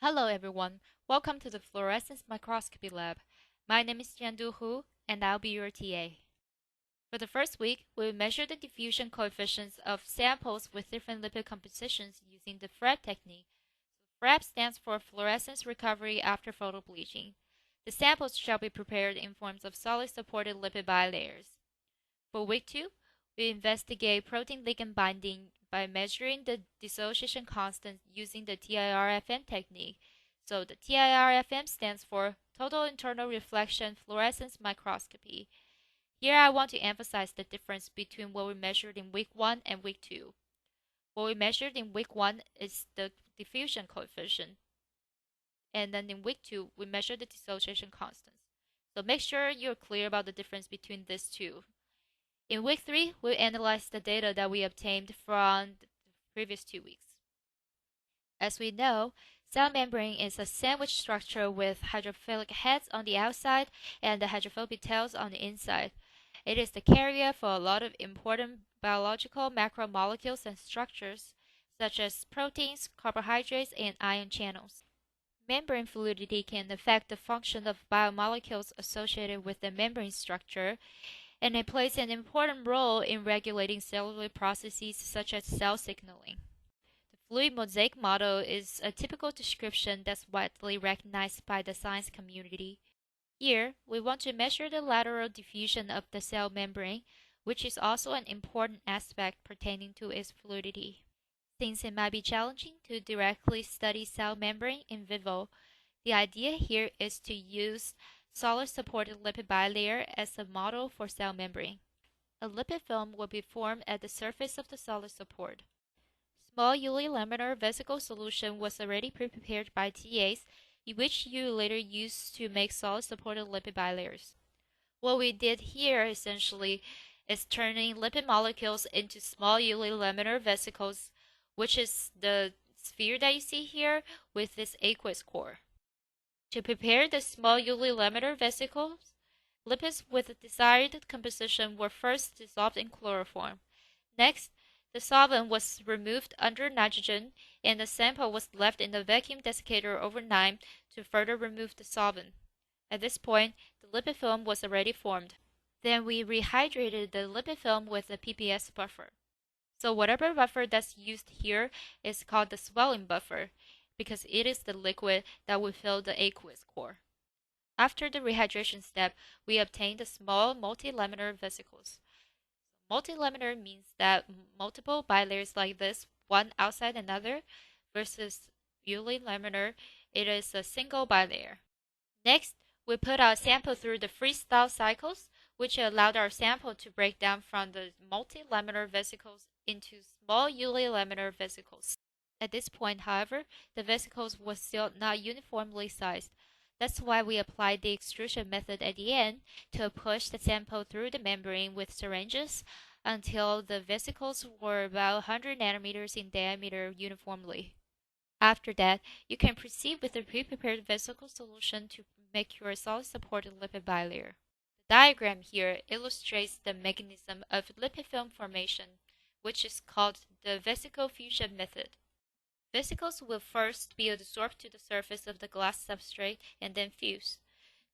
Hello everyone, welcome to the Fluorescence Microscopy Lab. My name is Jiandu Hu, and I'll be your TA. For the first week, we will measure the diffusion coefficients of samples with different lipid compositions using the FRAP technique. FRAP stands for Fluorescence Recovery After Photobleaching. The samples shall be prepared in forms of solid-supported lipid bilayers. For week 2, we investigate protein ligand binding by measuring the dissociation constant using the TIRFM technique. So the TIRFM stands for Total Internal Reflection Fluorescence Microscopy. Here I want to emphasize the difference between what we measured in week 1 and week 2. What we measured in week 1 is the diffusion coefficient, and then in week 2 we measured the dissociation constants. So make sure you're clear about the difference between these two. In week 3, we analyzed the data that we obtained from the previous 2 weeks. As we know, cell membrane is a sandwich structure with hydrophilic heads on the outside and the hydrophobic tails on the inside. It is the carrier for a lot of important biological macromolecules and structures, such as proteins, carbohydrates, and ion channels. Membrane fluidity can affect the function of biomolecules associated with the membrane structure, and it plays an important role in regulating cellular processes such as cell signaling. The fluid mosaic model is a typical description that's widely recognized by the science community. Here, we want to measure the lateral diffusion of the cell membrane, which is also an important aspect pertaining to its fluidity. Since it might be challenging to directly study cell membrane in vivo, the idea here is to use solid-supported lipid bilayer as a model for cell membrane. A lipid film will be formed at the surface of the solid support. Small unilaminar vesicle solution was already prepared by TAs, which you later use to make solid-supported lipid bilayers. What we did here essentially is turning lipid molecules into small unilaminar vesicles, which is the sphere that you see here with this aqueous core. To prepare the small unilaminar vesicles, lipids with the desired composition were first dissolved in chloroform. Next, the solvent was removed under nitrogen, and the sample was left in the vacuum desiccator overnight to further remove the solvent. At this point, the lipid film was already formed. Then we rehydrated the lipid film with a PPS buffer. So whatever buffer that's used here is called the swelling buffer, because it is the liquid that will fill the aqueous core. After the rehydration step, we obtain the small multilaminar vesicles. Multilaminar means that multiple bilayers like this, one outside another, versus unilaminar, it is a single bilayer. Next, we put our sample through the freestyle cycles, which allowed our sample to break down from the multilaminar vesicles into small unilaminar vesicles. At this point, however, the vesicles were still not uniformly sized. That's why we applied the extrusion method at the end to push the sample through the membrane with syringes until the vesicles were about 100 nanometers in diameter uniformly. After that, you can proceed with the pre-prepared vesicle solution to make your solid-supported lipid bilayer. The diagram here illustrates the mechanism of lipid film formation, which is called the vesicle fusion method. Vesicles will first be adsorbed to the surface of the glass substrate and then fuse.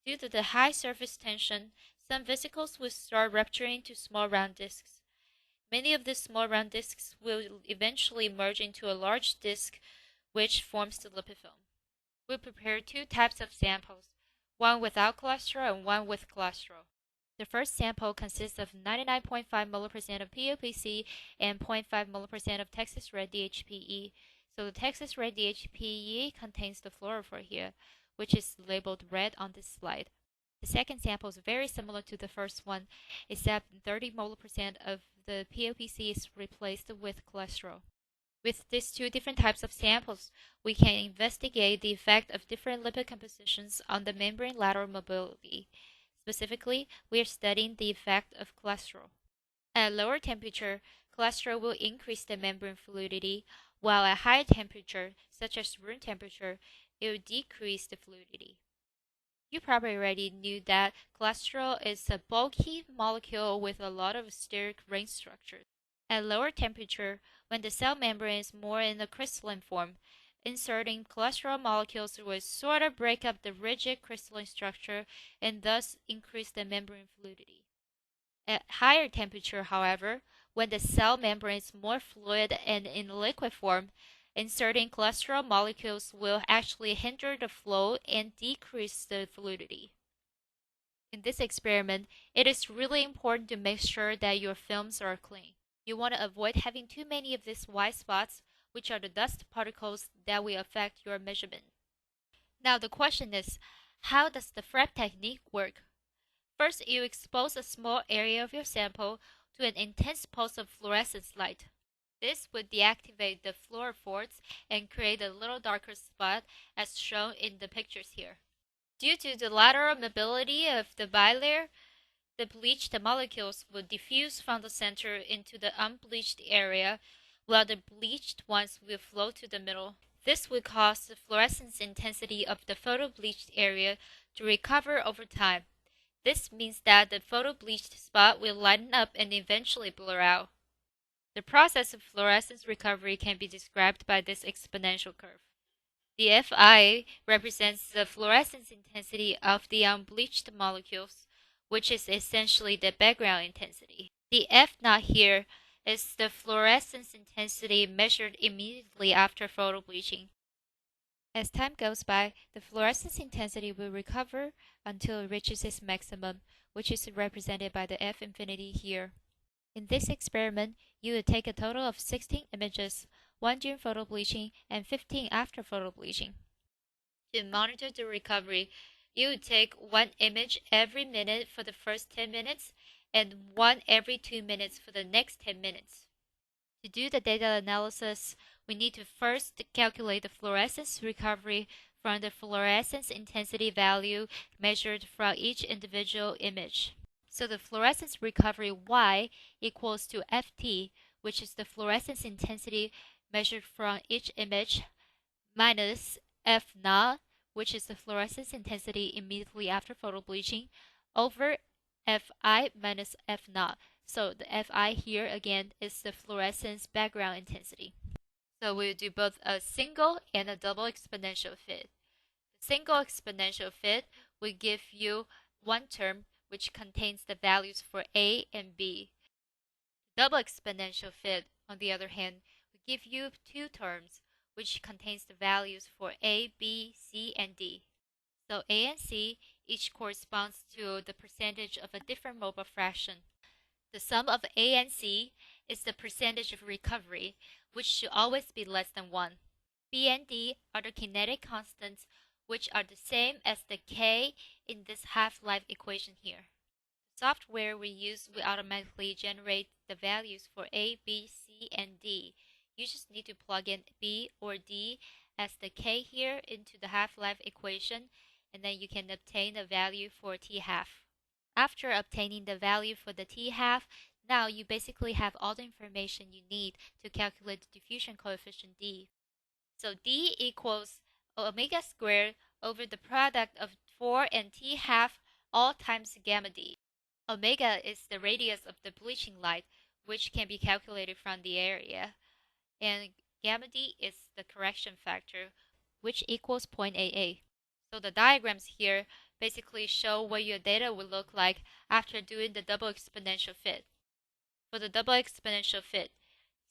Due to the high surface tension, some vesicles will start rupturing to small round discs. Many of these small round discs will eventually merge into a large disc, which forms the lipid film. We prepare two types of samples, one without cholesterol and one with cholesterol. The first sample consists of 99.5 mol% of POPC and 0.5 mol% of Texas red DHPE. So the Texas red DHPE contains the fluorophore here, which is labeled red on this slide. The second sample is very similar to the first one, except 30 mol% of the POPC is replaced with cholesterol. With these two different types of samples, we can investigate the effect of different lipid compositions on the membrane lateral mobility. Specifically, we are studying the effect of cholesterol. At lower temperature, cholesterol will increase the membrane fluidity, while at higher temperature, such as room temperature, it will decrease the fluidity. You probably already knew that cholesterol is a bulky molecule with a lot of steric ring structures. At lower temperature, when the cell membrane is more in a crystalline form, inserting cholesterol molecules will sort of break up the rigid crystalline structure and thus increase the membrane fluidity. At higher temperature, however, when the cell membrane is more fluid and in liquid form, inserting cholesterol molecules will actually hinder the flow and decrease the fluidity. In this experiment, it is really important to make sure that your films are clean. You want to avoid having too many of these white spots, which are the dust particles that will affect your measurement. Now the question is, how does the FRAP technique work? First, you expose a small area of your sample to an intense pulse of fluorescence light. This would deactivate the fluorophores and create a little darker spot as shown in the pictures here. Due to the lateral mobility of the bilayer, the bleached molecules will diffuse from the center into the unbleached area, while the bleached ones will flow to the middle. This will cause the fluorescence intensity of the photo-bleached area to recover over time. This means that the photo-bleached spot will lighten up and eventually blur out. The process of fluorescence recovery can be described by this exponential curve. The Fi represents the fluorescence intensity of the unbleached molecules, which is essentially the background intensity. The F0 here is the fluorescence intensity measured immediately after photobleaching. As time goes by, the fluorescence intensity will recover until it reaches its maximum, which is represented by the F infinity here. In this experiment, you will take a total of 16 images, 1 during photobleaching and 15 after photobleaching. To monitor the recovery, you will take 1 image every minute for the first 10 minutes and 1 every 2 minutes for the next 10 minutes. To do the data analysis, we need to first calculate the fluorescence recovery from the fluorescence intensity value measured from each individual image. So the fluorescence recovery Y equals to Ft, which is the fluorescence intensity measured from each image, minus F0, which is the fluorescence intensity immediately after photobleaching, over Fi minus F0. So the Fi here again is the fluorescence background intensity. So we'll do both a single and a double exponential fit. The single exponential fit will give you one term which contains the values for A and B. Double exponential fit, on the other hand, will give you two terms which contains the values for A, B, C, and D. So A and C each corresponds to the percentage of a different mobile fraction. The sum of A and C is the percentage of recovery, which should always be less than 1. B and D are the kinetic constants, which are the same as the K in this half-life equation here. The software we use will automatically generate the values for A, B, C, and D. You just need to plug in B or D as the K here into the half-life equation, and then you can obtain a value for T-half. After obtaining the value for the T-half, now you basically have all the information you need to calculate the diffusion coefficient D. So D equals omega squared over the product of 4 and T-half all times gamma D. Omega is the radius of the bleaching light, which can be calculated from the area, and gamma D is the correction factor, which equals 0.88. So the diagrams here basically show what your data will look like after doing the double exponential fit. For the double exponential fit,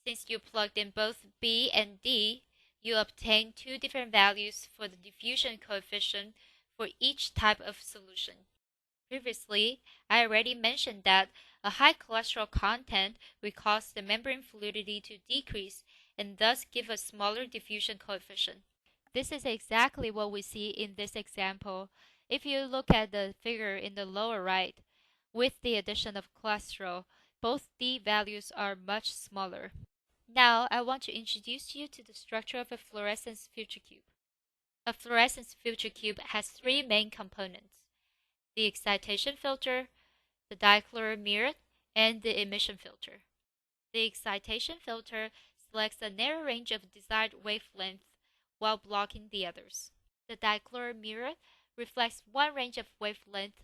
since you plugged in both B and D, you obtain two different values for the diffusion coefficient for each type of solution. Previously, I already mentioned that a high cholesterol content will cause the membrane fluidity to decrease and thus give a smaller diffusion coefficient. This is exactly what we see in this example. If you look at the figure in the lower right, with the addition of cholesterol, both D values are much smaller. Now, I want to introduce you to the structure of a fluorescence filter cube. A fluorescence filter cube has three main components: the excitation filter, the dichloromirror, and the emission filter. The excitation filter selects a narrow range of desired wavelength while blocking the others. The dichloromirror reflects one range of wavelength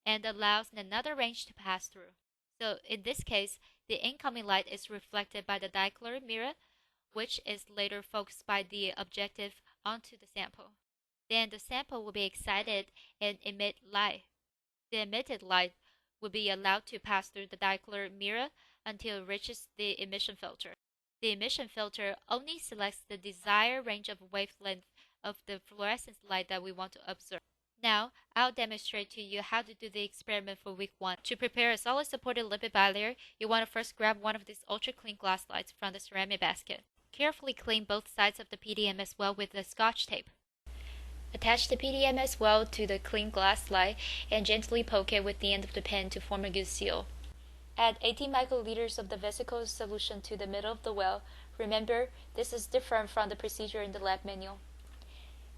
and allows another range to pass through. So in this case, the incoming light is reflected by the dichloromirror, which is later focused by the objective onto the sample. Then the sample will be excited and emit light. The emitted light will be allowed to pass through the dicolor mirror until it reaches the emission filter. The emission filter only selects the desired range of wavelength of the fluorescence light that we want to observe. Now, I'll demonstrate to you how to do the experiment for week 1. To prepare a solid supported lipid bilayer, you want to first grab one of these ultra clean glass slides from the ceramic basket. Carefully clean both sides of the PDMS well with the scotch tape. Attach the PDMS well to the clean glass slide and gently poke it with the end of the pen to form a good seal. Add 18 microliters of the vesicle solution to the middle of the well. Remember, this is different from the procedure in the lab manual.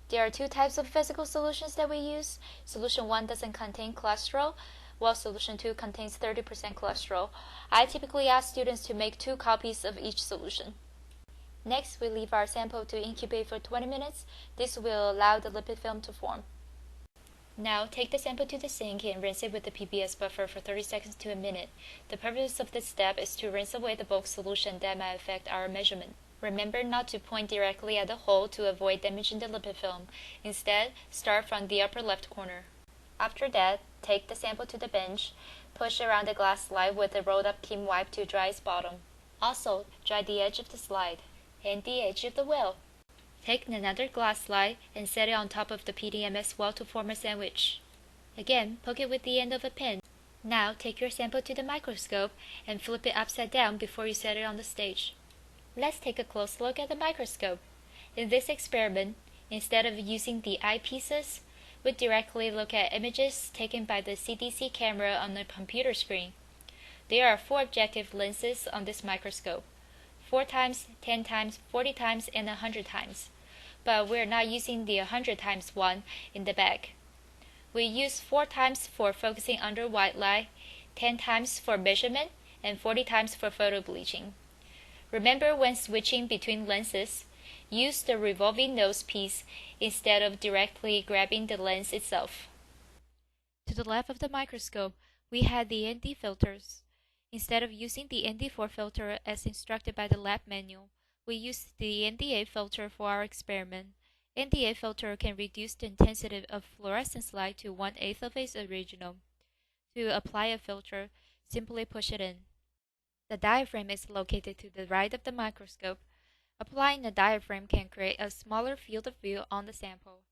There are 2 types of vesicle solutions that we use. Solution 1 doesn't contain cholesterol, while solution 2 contains 30% cholesterol. I typically ask students to make 2 copies of each solution. Next, we leave our sample to incubate for 20 minutes. This will allow the lipid film to form. Now, take the sample to the sink and rinse it with the PBS buffer for 30 seconds to a minute. The purpose of this step is to rinse away the bulk solution that might affect our measurement. Remember not to point directly at the hole to avoid damaging the lipid film. Instead, start from the upper left corner. After that, take the sample to the bench. Push around the glass slide with a rolled up Kim wipe to dry its bottom. Also, dry the edge of the slide and the edge of the well. Take another glass slide and set it on top of the PDMS well to form a sandwich. Again, poke it with the end of a pen. Now, take your sample to the microscope and flip it upside down before you set it on the stage. Let's take a close look at the microscope. In this experiment, instead of using the eyepieces, we directly look at images taken by the CDC camera on the computer screen. There are 4 objective lenses on this microscope: 4 times, 10 times, 40 times, and 100 times. But we're not using the 100 times one in the back. We use 4 times for focusing under white light, 10 times for measurement, and 40 times for photo bleaching. Remember, when switching between lenses, use the revolving nose piece instead of directly grabbing the lens itself. To the left of the microscope, we had the ND filters. Instead of using the ND4 filter as instructed by the lab manual, we used the NDA filter for our experiment. NDA filter can reduce the intensity of fluorescence light to 1/8 of its original. To apply a filter, simply push it in. The diaphragm is located to the right of the microscope. Applying the diaphragm can create a smaller field of view on the sample,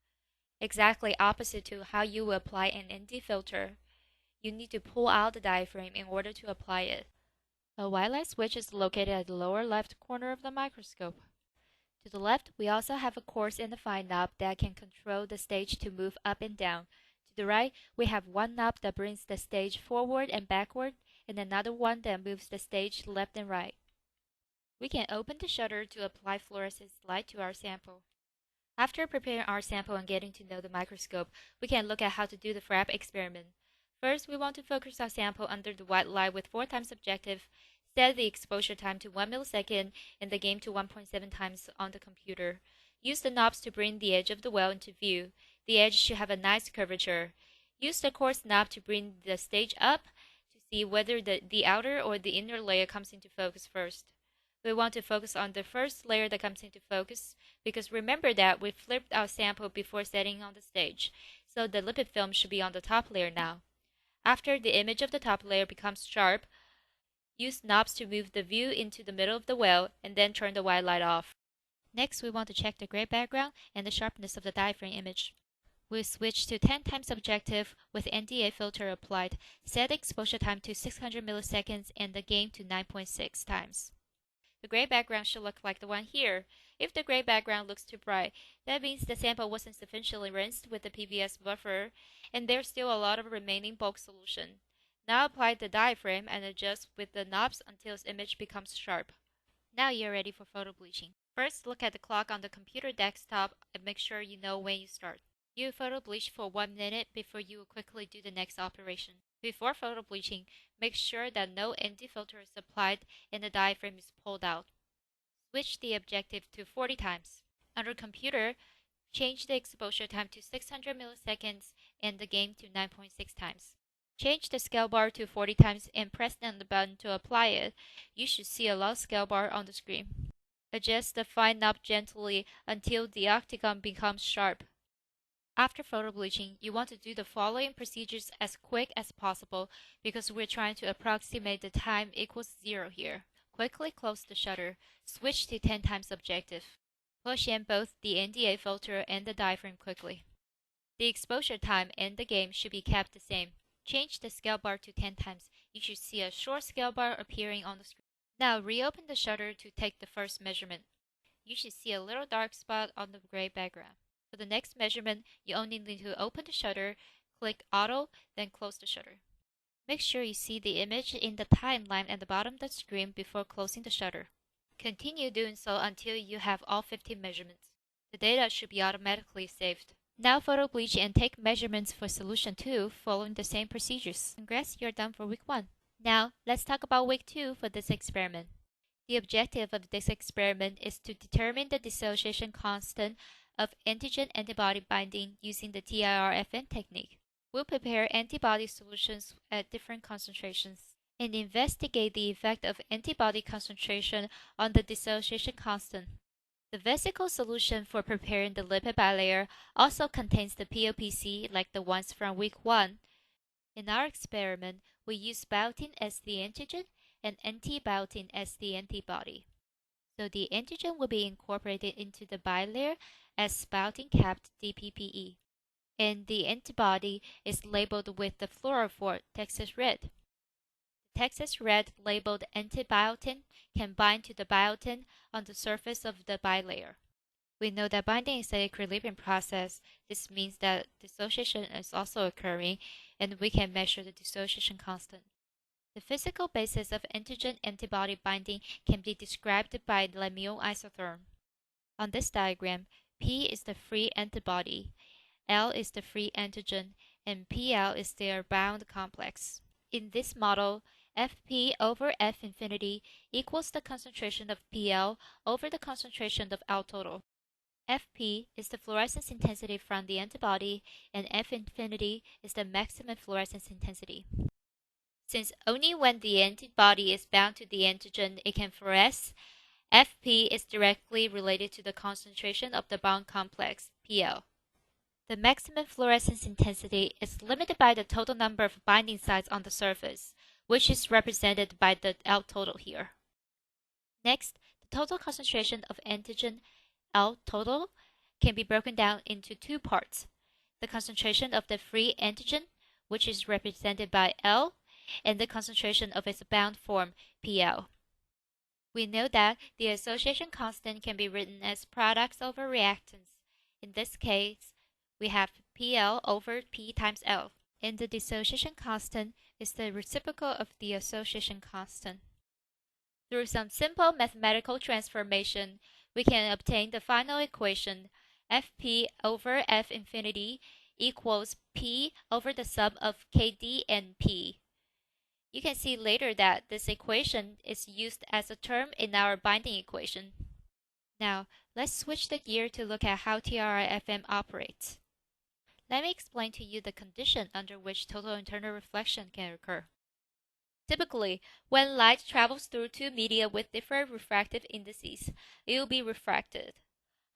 exactly opposite to how you will apply an ND filter. You need to pull out the diaphragm in order to apply it. A white light switch is located at the lower left corner of the microscope. To the left, we also have a coarse and a fine knob that can control the stage to move up and down. To the right, we have one knob that brings the stage forward and backward, and another one that moves the stage left and right. We can open the shutter to apply fluorescence light to our sample. After preparing our sample and getting to know the microscope, we can look at how to do the FRAP experiment. First, we want to focus our sample under the white light with 4 times objective, set the exposure time to 1 millisecond and the gain to 1.7 times on the computer. Use the knobs to bring the edge of the well into view. The edge should have a nice curvature. Use the coarse knob to bring the stage up to see whether the outer or the inner layer comes into focus first. We want to focus on the first layer that comes into focus because remember that we flipped our sample before setting on the stage, so the lipid film should be on the top layer now. After the image of the top layer becomes sharp, use knobs to move the view into the middle of the well and then turn the white light off. Next, we want to check the gray background and the sharpness of the diaphragm image. We switch to 10 times objective with NDA filter applied, set the exposure time to 600 milliseconds and the gain to 9.6 times. The gray background should look like the one here. If the gray background looks too bright, that means the sample wasn't sufficiently rinsed with the PBS buffer, and there's still a lot of remaining bulk solution. Now apply the diaphragm and adjust with the knobs until its image becomes sharp. Now you're ready for photo bleaching. First, look at the clock on the computer desktop and make sure you know when you start. You photo bleach for 1 minute before you will quickly do the next operation. Before photo bleaching, make sure that no ND filter is applied and the diaphragm is pulled out. Switch the objective to 40 times. Under computer, change the exposure time to 600 milliseconds and the gain to 9.6 times. Change the scale bar to 40 times and press down the button to apply it. You should see a low scale bar on the screen. Adjust the fine knob gently until the octagon becomes sharp. After photo bleaching, you want to do the following procedures as quick as possible because we're trying to approximate the time equals 0 here. Quickly close the shutter. Switch to 10 times objective. Push in both the NDA filter and the diaphragm quickly. The exposure time and the gain should be kept the same. Change the scale bar to 10 times. You should see a short scale bar appearing on the screen. Now reopen the shutter to take the first measurement. You should see a little dark spot on the gray background. For the next measurement, you only need to open the shutter, click Auto, then close the shutter. Make sure you see the image in the timeline at the bottom of the screen before closing the shutter. Continue doing so until you have all 15 measurements. The data should be automatically saved. Now photo bleach and take measurements for solution 2 following the same procedures. Congrats, you're done for week 1. Now, let's talk about week 2 for this experiment. The objective of this experiment is to determine the dissociation constant of antigen-antibody binding using the TIRFM technique. We'll prepare antibody solutions at different concentrations and investigate the effect of antibody concentration on the dissociation constant. The vesicle solution for preparing the lipid bilayer also contains the POPC like the ones from week 1. In our experiment, we use biotin as the antigen and antibiotin as the antibody. So the antigen will be incorporated into the bilayer as biotin-capped DPPE, and the antibody is labeled with the fluorophore Texas red. The Texas red labeled antibiotin can bind to the biotin on the surface of the bilayer. We know that binding is an equilibrium process. This means that dissociation is also occurring, and we can measure the dissociation constant. The physical basis of antigen-antibody binding can be described by the mu isotherm. On this diagram, P is the free antibody, L is the free antigen, and PL is their bound complex. In this model, Fp over F infinity equals the concentration of PL over the concentration of L total. Fp is the fluorescence intensity from the antibody, and F infinity is the maximum fluorescence intensity. Since only when the antibody is bound to the antigen it can fluoresce, Fp is directly related to the concentration of the bond complex, PL. The maximum fluorescence intensity is limited by the total number of binding sites on the surface, which is represented by the L total here. Next, the total concentration of antigen, L total, can be broken down into two parts. The concentration of the free antigen, which is represented by L, and the concentration of its bound form, PL. We know that the association constant can be written as products over reactants. In this case, we have PL over P times L, and the dissociation constant is the reciprocal of the association constant. Through some simple mathematical transformation, we can obtain the final equation Fp over F infinity equals P over the sum of Kd and P. You can see later that this equation is used as a term in our binding equation. Now, let's switch the gear to look at how TIRFM operates. Let me explain to you the condition under which total internal reflection can occur. Typically, when light travels through two media with different refractive indices, it will be refracted.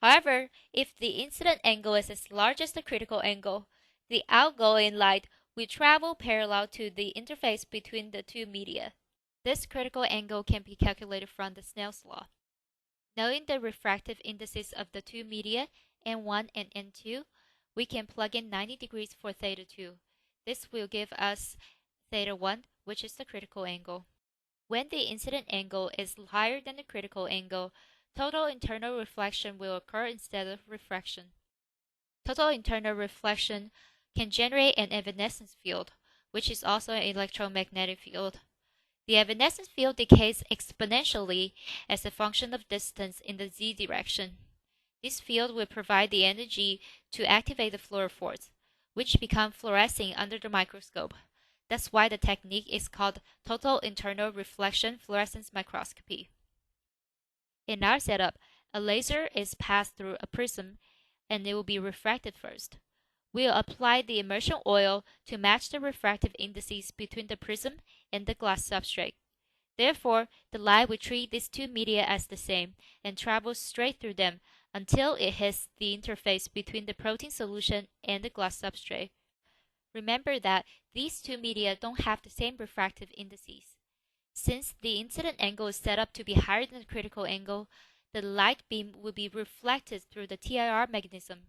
However, if the incident angle is as large as the critical angle, the outgoing light will travel parallel to the interface between the two media. This critical angle can be calculated from the Snell's law. Knowing the refractive indices of the two media, N1 and N2, we can plug in 90 degrees for theta 2. This will give us theta 1, which is the critical angle. When the incident angle is higher than the critical angle, total internal reflection will occur instead of refraction. Total internal reflection can generate an evanescence field, which is also an electromagnetic field. The evanescence field decays exponentially as a function of distance in the z direction. This field will provide the energy to activate the fluorophores, which become fluorescing under the microscope. That's why the technique is called total internal reflection fluorescence microscopy. In our setup, a laser is passed through a prism and it will be refracted first. We'll apply the immersion oil to match the refractive indices between the prism and the glass substrate. Therefore, the light will treat these two media as the same and travels straight through them until it hits the interface between the protein solution and the glass substrate. Remember that these two media don't have the same refractive indices. Since the incident angle is set up to be higher than the critical angle, the light beam will be reflected through the TIR mechanism.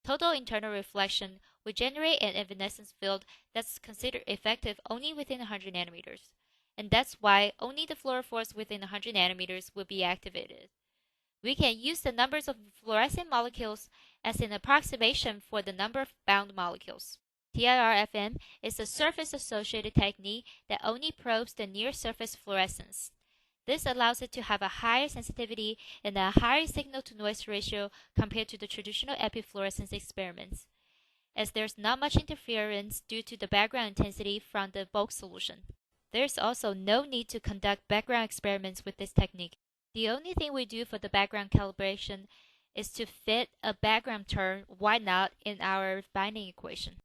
Total internal reflection will generate an evanescence field that's considered effective only within 100 nanometers, and that's why only the fluorophores within 100 nanometers will be activated. We can use the numbers of fluorescent molecules as an approximation for the number of bound molecules. TIRFM is a surface-associated technique that only probes the near-surface fluorescence. This allows it to have a higher sensitivity and a higher signal-to-noise ratio compared to the traditional epifluorescence experiments, as there's not much interference due to the background intensity from the bulk solution. There's also no need to conduct background experiments with this technique. The only thing we do for the background calibration is to fit a background term, why not, in our binding equation.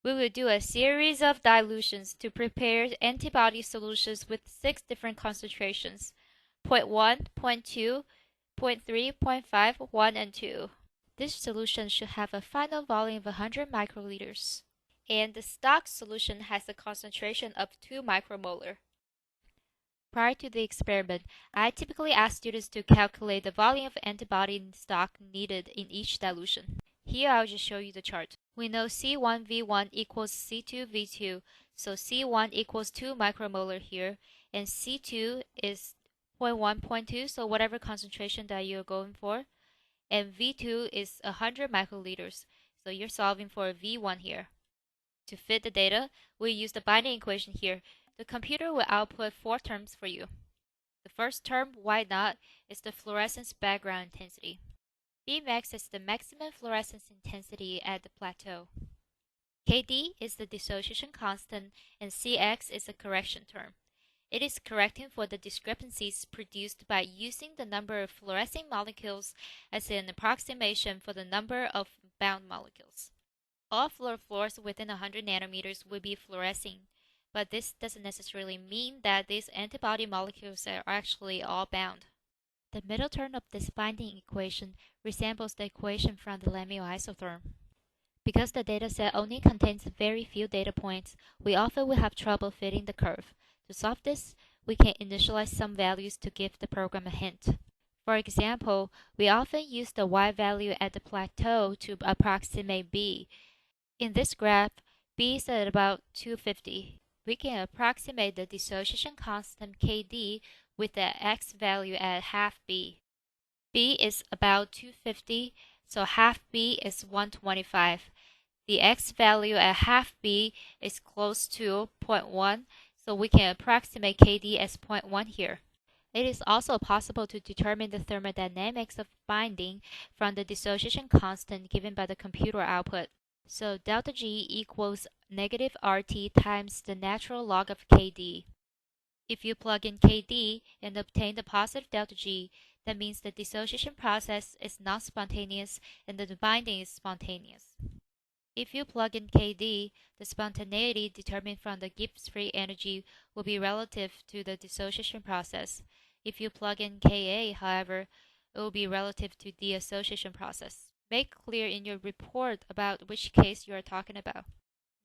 We will do a series of dilutions to prepare antibody solutions with 6 different concentrations: 0.1, 0.2, 0.3, 0.5, 1, and 2. This solution should have a final volume of 100 microliters, and the stock solution has a concentration of 2 micromolar. Prior to the experiment, I typically ask students to calculate the volume of antibody in stock needed in each dilution. Here I'll just show you the chart. We know C1V1 equals C2V2, so C1 equals 2 micromolar here, and C2 is 0.1, 0.2, so whatever concentration that you're going for, and V2 is 100 microliters, so you're solving for V1 here. To fit the data, we use the binding equation here. The computer will output 4 terms for you. The first term, why not, is the fluorescence background intensity. Bmax is the maximum fluorescence intensity at the plateau. Kd is the dissociation constant, and Cx is a correction term. It is correcting for the discrepancies produced by using the number of fluorescing molecules as an approximation for the number of bound molecules. All fluorophores within 100 nanometers will be fluorescing, but this doesn't necessarily mean that these antibody molecules are actually all bound. The middle term of this binding equation resembles the equation from the Lamiel isotherm. Because the dataset only contains very few data points, we often will have trouble fitting the curve. To solve this, we can initialize some values to give the program a hint. For example, we often use the y value at the plateau to approximate b. In this graph, b is at about 250. We can approximate the dissociation constant Kd with the x value at half b. b is about 250, so half b is 125. The x value at half b is close to 0.1, so we can approximate Kd as 0.1 here. It is also possible to determine the thermodynamics of binding from the dissociation constant given by the computer output. So delta G equals negative RT times the natural log of Kd. If you plug in Kd and obtain the positive delta G, that means the dissociation process is non-spontaneous and the binding is spontaneous. If you plug in Kd, the spontaneity determined from the Gibbs free energy will be relative to the dissociation process. If you plug in Ka, however, it will be relative to the association process. Make clear in your report about which case you are talking about.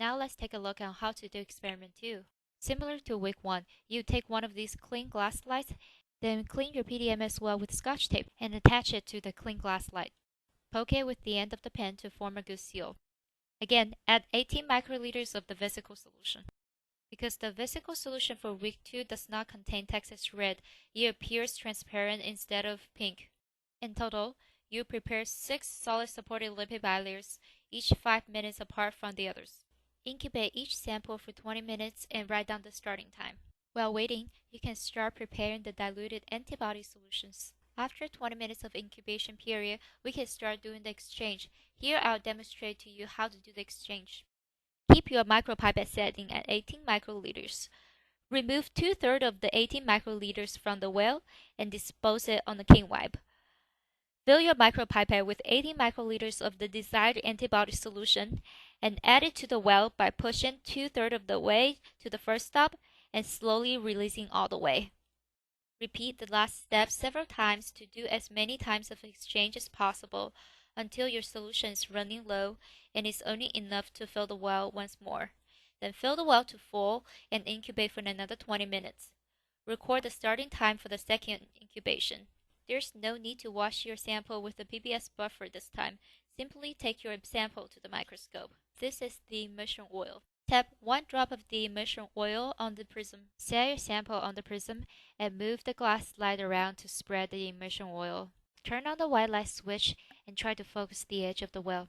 Now let's take a look at how to do experiment 2. Similar to week 1, you take one of these clean glass slides, then clean your PDMS well with Scotch tape and attach it to the clean glass slide. Poke it with the end of the pen to form a good seal. Again, add 18 microliters of the vesicle solution. Because the vesicle solution for week 2 does not contain Texas red, it appears transparent instead of pink. In total, you prepare 6 solid supported lipid bilayers, each 5 minutes apart from the others. Incubate each sample for 20 minutes and write down the starting time. While waiting, you can start preparing the diluted antibody solutions. After 20 minutes of incubation period, we can start doing the exchange. Here I'll demonstrate to you how to do the exchange. Keep your micropipette setting at 18 microliters. Remove 2/3 of the 18 microliters from the well and dispose it on the king wipe. Fill your micropipette with 80 microliters of the desired antibody solution and add it to the well by pushing 2/3 of the way to the first stop and slowly releasing all the way. Repeat the last step several times to do as many times of exchange as possible until your solution is running low and is only enough to fill the well once more. Then fill the well to full and incubate for another 20 minutes. Record the starting time for the second incubation. There's no need to wash your sample with the PBS buffer this time. Simply take your sample to the microscope. This is the immersion oil. Tap 1 drop of the immersion oil on the prism. Set your sample on the prism and move the glass slide around to spread the immersion oil. Turn on the white light switch and try to focus the edge of the well.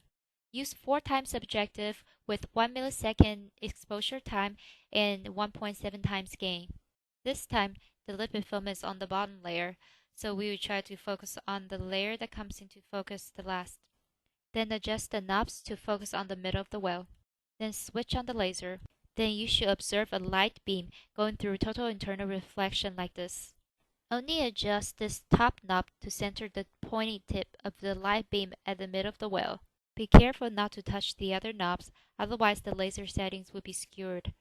Use 4 times objective with 1 millisecond exposure time and 1.7 times gain. This time, the lipid film is on the bottom layer, so we will try to focus on the layer that comes into focus the last. Then adjust the knobs to focus on the middle of the well. Then switch on the laser. Then you should observe a light beam going through total internal reflection like this. Only adjust this top knob to center the pointy tip of the light beam at the middle of the well. Be careful not to touch the other knobs, otherwise the laser settings will be skewed.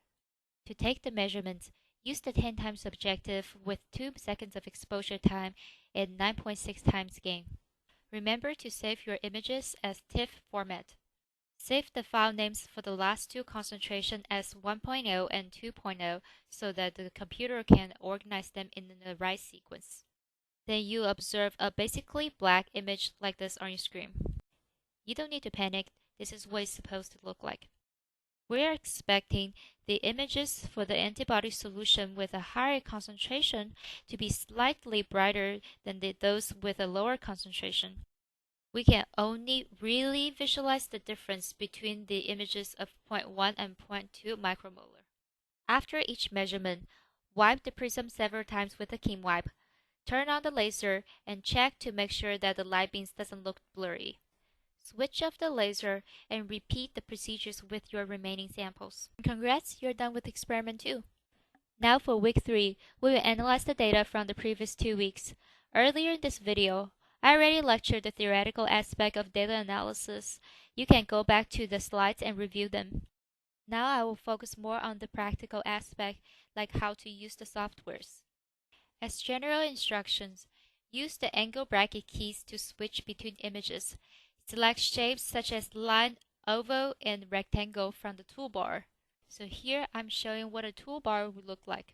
To take the measurements, use the 10 times objective with 2 seconds of exposure time and 9.6 times gain. Remember to save your images as TIFF format. Save the file names for the last 2 concentration as 1.0 and 2.0 so that the computer can organize them in the right sequence. Then you observe a basically black image like this on your screen. You don't need to panic, this is what it's supposed to look like. We are expecting the images for the antibody solution with a higher concentration to be slightly brighter than those with a lower concentration. We can only really visualize the difference between the images of 0.1 and 0.2 micromolar. After each measurement, wipe the prism several times with a Kim wipe. Turn on the laser and check to make sure that the light beams doesn't look blurry. Switch off the laser and repeat the procedures with your remaining samples. Congrats, you're done with experiment 2. Now for week 3, we will analyze the data from the previous 2 weeks. Earlier in this video, I already lectured the theoretical aspect of data analysis. You can go back to the slides and review them. Now I will focus more on the practical aspect, like how to use the softwares. As general instructions, use the angle bracket keys to switch between images. Select shapes such as line, oval, and rectangle from the toolbar. So here I'm showing what a toolbar would look like.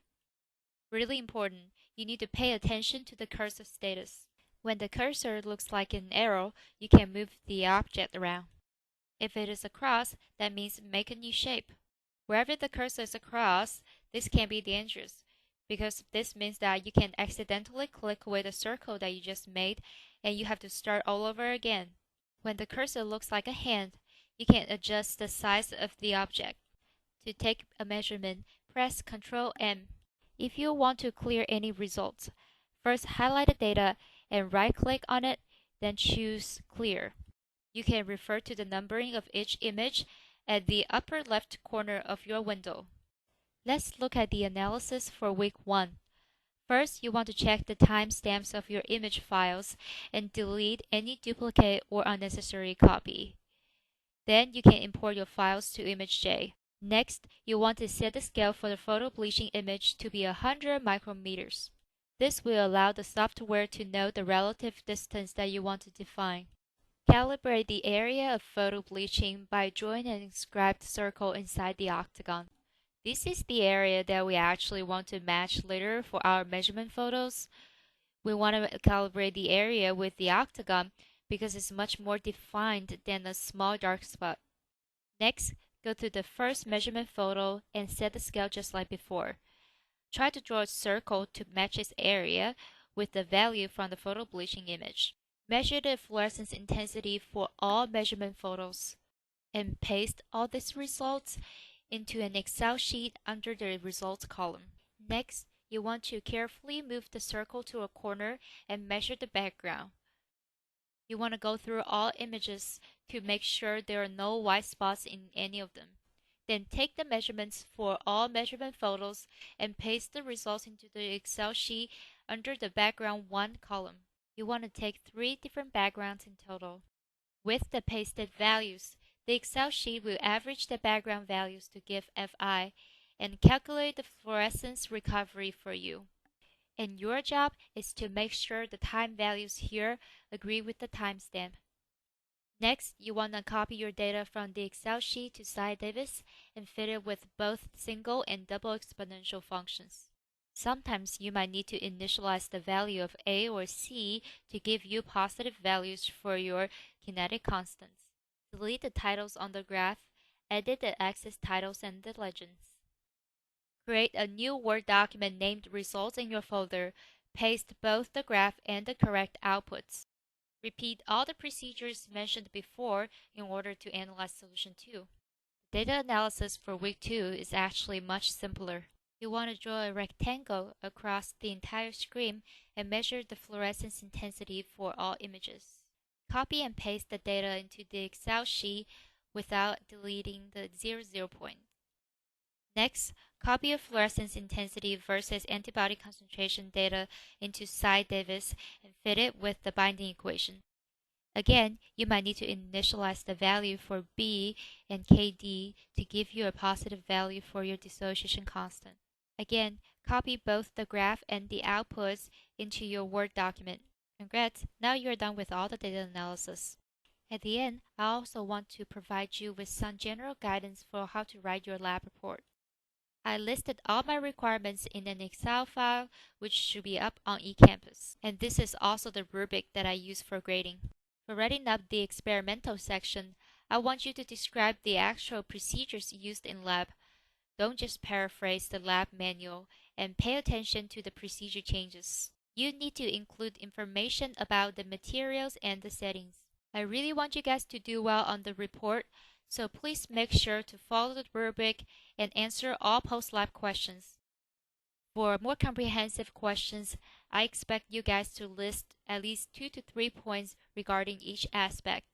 Really important, you need to pay attention to the cursor status. When the cursor looks like an arrow, you can move the object around. If it is a cross, that means make a new shape. Wherever the cursor is across, this can be dangerous, because this means that you can accidentally click away the circle that you just made, and you have to start all over again. When the cursor looks like a hand, you can adjust the size of the object. To take a measurement, press Ctrl M. If you want to clear any results, first highlight the data and right-click on it, then choose Clear. You can refer to the numbering of each image at the upper left corner of your window. Let's look at the analysis for week 1. First, you want to check the timestamps of your image files and delete any duplicate or unnecessary copy. Then you can import your files to ImageJ. Next, you want to set the scale for the photo bleaching image to be 100 micrometers. This will allow the software to know the relative distance that you want to define. Calibrate the area of photo bleaching by drawing an inscribed circle inside the octagon. This is the area that we actually want to match later for our measurement photos. We want to calibrate the area with the octagon because it's much more defined than a small dark spot. Next, go to the first measurement photo and set the scale just like before. Try to draw a circle to match its area with the value from the photo bleaching image. Measure the fluorescence intensity for all measurement photos and paste all these results into an Excel sheet under the results column. Next, you want to carefully move the circle to a corner and measure the background. You want to go through all images to make sure there are no white spots in any of them. Then take the measurements for all measurement photos and paste the results into the Excel sheet under the background 1 column. You want to take 3 different backgrounds in total. With the pasted values, the Excel sheet will average the background values to give FI and calculate the fluorescence recovery for you. And your job is to make sure the time values here agree with the timestamp. Next, you want to copy your data from the Excel sheet to SciDavis and fit it with both single and double exponential functions. Sometimes you might need to initialize the value of A or C to give you positive values for your kinetic constants. Delete the titles on the graph, edit the axis titles and the legends. Create a new Word document named Results in your folder. Paste both the graph and the correct outputs. Repeat all the procedures mentioned before in order to analyze solution 2. Data analysis for week 2 is actually much simpler. You want to draw a rectangle across the entire screen and measure the fluorescence intensity for all images. Copy and paste the data into the Excel sheet without deleting the 00 point. Next, copy your fluorescence intensity versus antibody concentration data into SciDavis and fit it with the binding equation. Again, you might need to initialize the value for B and KD to give you a positive value for your dissociation constant. Again, copy both the graph and the outputs into your Word document. Congrats, now you're done with all the data analysis. At the end, I also want to provide you with some general guidance for how to write your lab report. I listed all my requirements in an Excel file, which should be up on eCampus. And this is also the rubric that I use for grading. For writing up the experimental section, I want you to describe the actual procedures used in lab. Don't just paraphrase the lab manual, and pay attention to the procedure changes. You need to include information about the materials and the settings. I really want you guys to do well on the report, so please make sure to follow the rubric and answer all post-lab questions. For more comprehensive questions, I expect you guys to list at least 2 to 3 points regarding each aspect.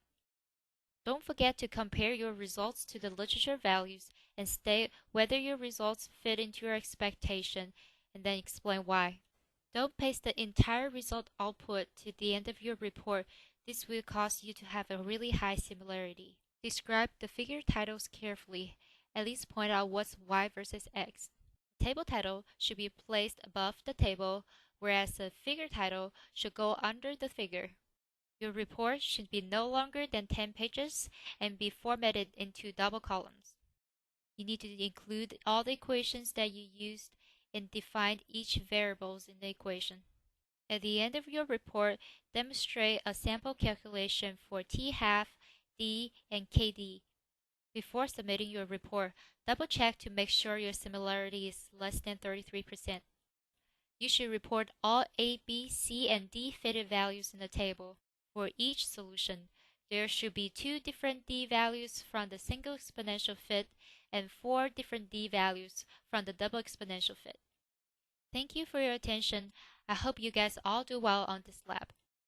Don't forget to compare your results to the literature values and state whether your results fit into your expectation and then explain why. Don't paste the entire result output to the end of your report. This will cause you to have a really high similarity. Describe the figure titles carefully. At least point out what's Y versus X. The table title should be placed above the table, whereas the figure title should go under the figure. Your report should be no longer than 10 pages and be formatted into double columns. You need to include all the equations that you used and define each variables in the equation. At the end of your report, demonstrate a sample calculation for T-half, D, and KD. Before submitting your report, double-check to make sure your similarity is less than 33%. You should report all A, B, C, and D fitted values in the table. For each solution, there should be 2 different D values from the single exponential fit and 4 different D values from the double exponential fit. Thank you for your attention. I hope you guys all do well on this lab.